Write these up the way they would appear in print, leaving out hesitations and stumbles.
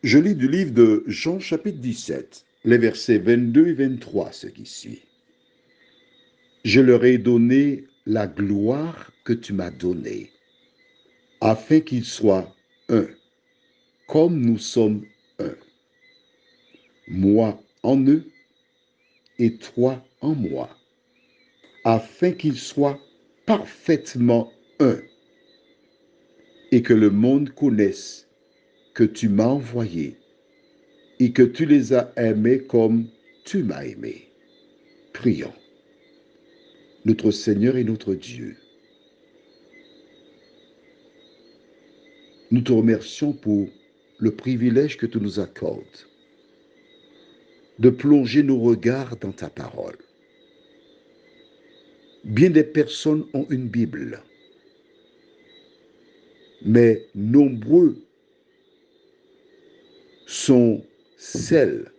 Je lis du livre de Jean chapitre 17, les versets 22 et 23, ce qui suit. Je leur ai donné la gloire que tu m'as donnée, afin qu'ils soient un, comme nous sommes un. Moi en eux et toi en moi, afin qu'ils soient parfaitement un, et que le monde connaisse que tu m'as envoyé et que tu les as aimés comme tu m'as aimé. Prions. Notre Seigneur et notre Dieu, nous te remercions pour le privilège que tu nous accordes de plonger nos regards dans ta parole. Bien des personnes ont une Bible, mais nombreux sont celles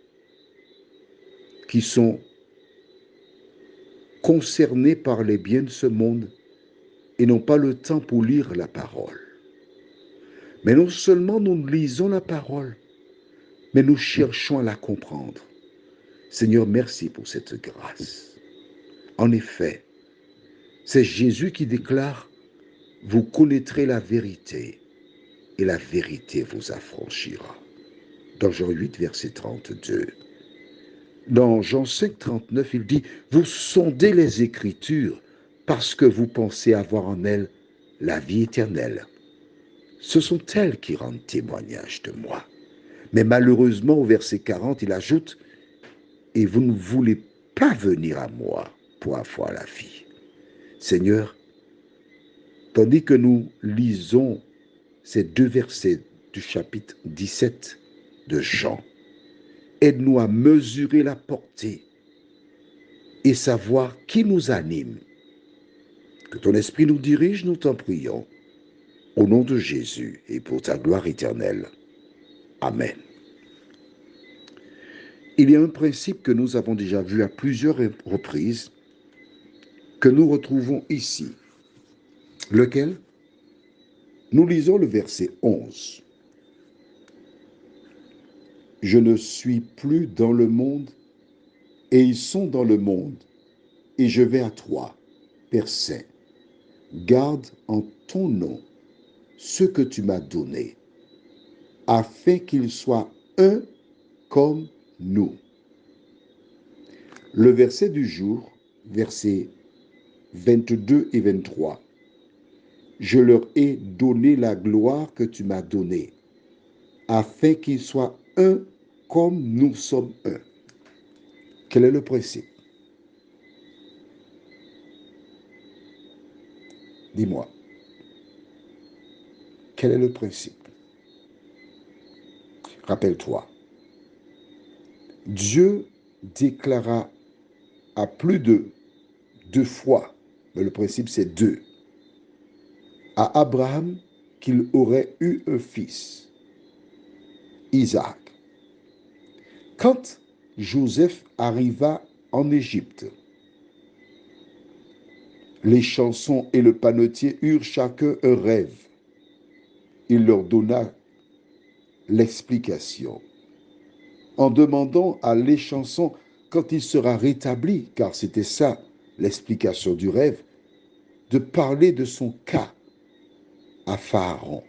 qui sont concernées par les biens de ce monde et n'ont pas le temps pour lire la parole. Mais non seulement nous lisons la parole, mais nous cherchons à la comprendre. Seigneur, merci pour cette grâce. En effet, c'est Jésus qui déclare, vous connaîtrez la vérité et la vérité vous affranchira. Dans Jean 8, verset 32. Dans Jean 5, 39, il dit, vous sondez les Écritures parce que vous pensez avoir en elles la vie éternelle. Ce sont elles qui rendent témoignage de moi. Mais malheureusement, au verset 40, il ajoute, et vous ne voulez pas venir à moi pour avoir la vie. Seigneur, tandis que nous lisons ces deux versets du chapitre 17 de Jean, aide-nous à mesurer la portée et savoir qui nous anime. Que ton esprit nous dirige, nous t'en prions. Au nom de Jésus et pour ta gloire éternelle. Amen. Il y a un principe que nous avons déjà vu à plusieurs reprises, que nous retrouvons ici. Lequel? Nous lisons le verset 11. Je ne suis plus dans le monde, et ils sont dans le monde, et je vais à toi, Père Saint. Garde en ton nom ce que tu m'as donné, afin qu'ils soient un comme nous. Le verset du jour, versets 22 et 23. Je leur ai donné la gloire que tu m'as donnée, afin qu'ils soient un comme nous sommes un. Quel est le principe? Dis-moi. Quel est le principe? Rappelle-toi. Dieu déclara à plus de 2 fois, mais le principe c'est 2, à Abraham qu'il aurait eu un fils, Isaac. Quand Joseph arriva en Égypte, les chansons et le panetier eurent chacun un rêve. Il leur donna l'explication en demandant à l'échanson quand il sera rétabli, car c'était ça l'explication du rêve, de parler de son cas à Pharaon.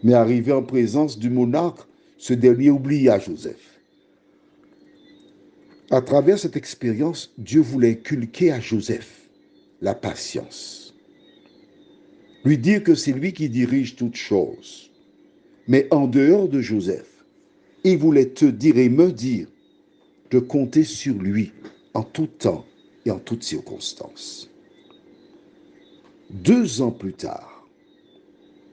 Mais arrivé en présence du monarque, ce dernier oublia Joseph. À travers cette expérience, Dieu voulait inculquer à Joseph la patience. Lui dire que c'est lui qui dirige toutes choses. Mais en dehors de Joseph, il voulait te dire et me dire de compter sur lui en tout temps et en toutes circonstances. 2 ans plus tard,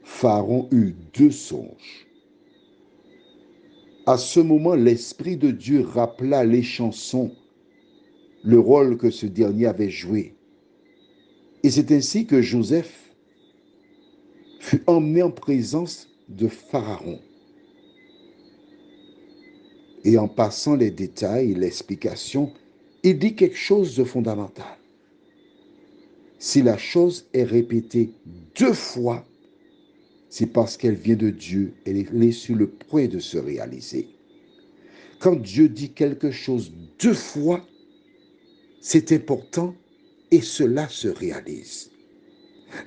Pharaon eut 2 songes. À ce moment, l'Esprit de Dieu rappela les chansons, le rôle que ce dernier avait joué. Et c'est ainsi que Joseph fut emmené en présence de Pharaon. Et en passant les détails et l'explication, il dit quelque chose de fondamental. Si la chose est répétée 2 fois, c'est parce qu'elle vient de Dieu, elle est sur le point de se réaliser. Quand Dieu dit quelque chose 2 fois, c'est important et cela se réalise.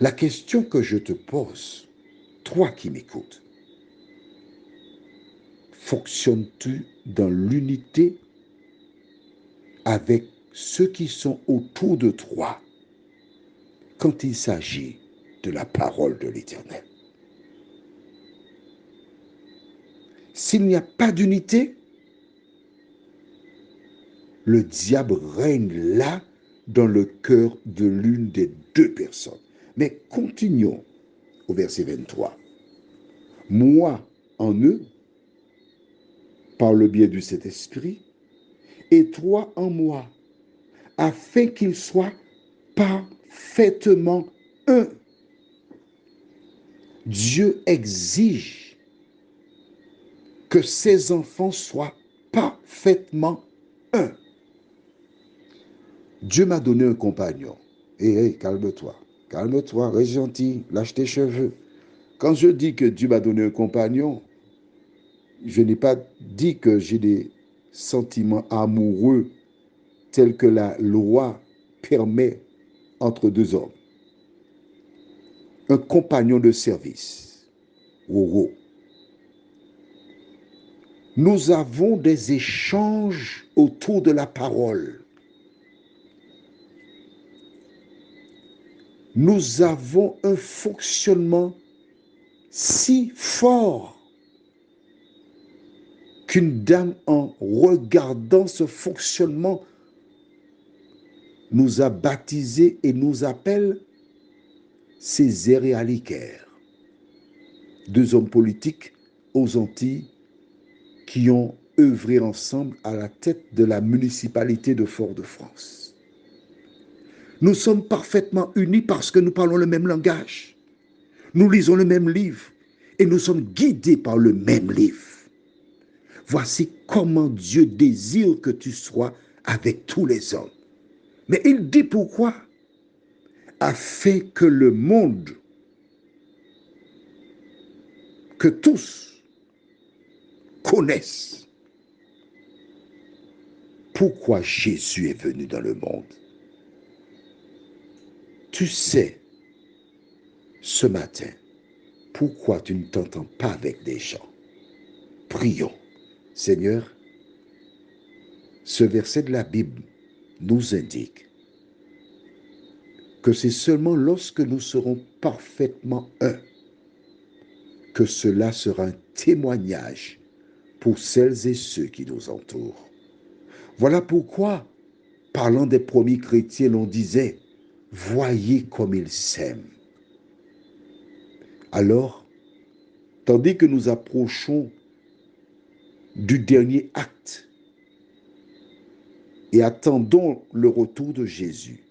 La question que je te pose, toi qui m'écoutes, fonctionnes-tu dans l'unité avec ceux qui sont autour de toi quand il s'agit de la parole de l'Éternel? S'il n'y a pas d'unité, le diable règne là dans le cœur de l'une des 2 personnes. Mais continuons au verset 23. Moi en eux, par le biais du Saint-Esprit, et toi en moi, afin qu'ils soient parfaitement un. Dieu exige que ses enfants soient parfaitement un. Dieu m'a donné un compagnon. Calme-toi. Calme-toi, reste gentil, lâche tes cheveux. Quand je dis que Dieu m'a donné un compagnon, je n'ai pas dit que j'ai des sentiments amoureux tels que la loi permet entre 2 hommes. Un compagnon de service. Oh, oh. Nous avons des échanges autour de la parole. Nous avons un fonctionnement si fort qu'une dame, en regardant ce fonctionnement, nous a baptisés et nous appelle Césaire et Alicaire, 2 hommes politiques aux Antilles qui ont œuvré ensemble à la tête de la municipalité de Fort-de-France. Nous sommes parfaitement unis parce que nous parlons le même langage. Nous lisons le même livre et nous sommes guidés par le même livre. Voici comment Dieu désire que tu sois avec tous les hommes. Mais il dit pourquoi? Afin que le monde, que tous connaissent pourquoi Jésus est venu dans le monde. Tu sais, ce matin, pourquoi tu ne t'entends pas avec des gens. Prions. Seigneur, ce verset de la Bible nous indique que c'est seulement lorsque nous serons parfaitement un que cela sera un témoignage pour celles et ceux qui nous entourent. Voilà pourquoi, parlant des premiers chrétiens, l'on disait « Voyez comme ils s'aiment ». Alors, tandis que nous approchons du dernier acte et attendons le retour de Jésus,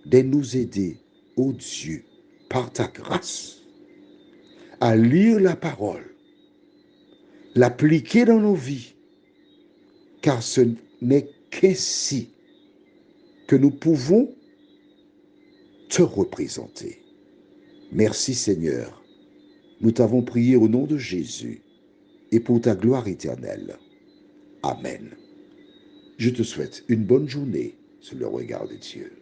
de nous aider, ô Dieu, par ta grâce, à lire la parole, l'appliquer dans nos vies, car ce n'est qu'ainsi que nous pouvons te représenter. Merci Seigneur. Nous t'avons prié au nom de Jésus et pour ta gloire éternelle. Amen. Je te souhaite une bonne journée sous le regard de Dieu.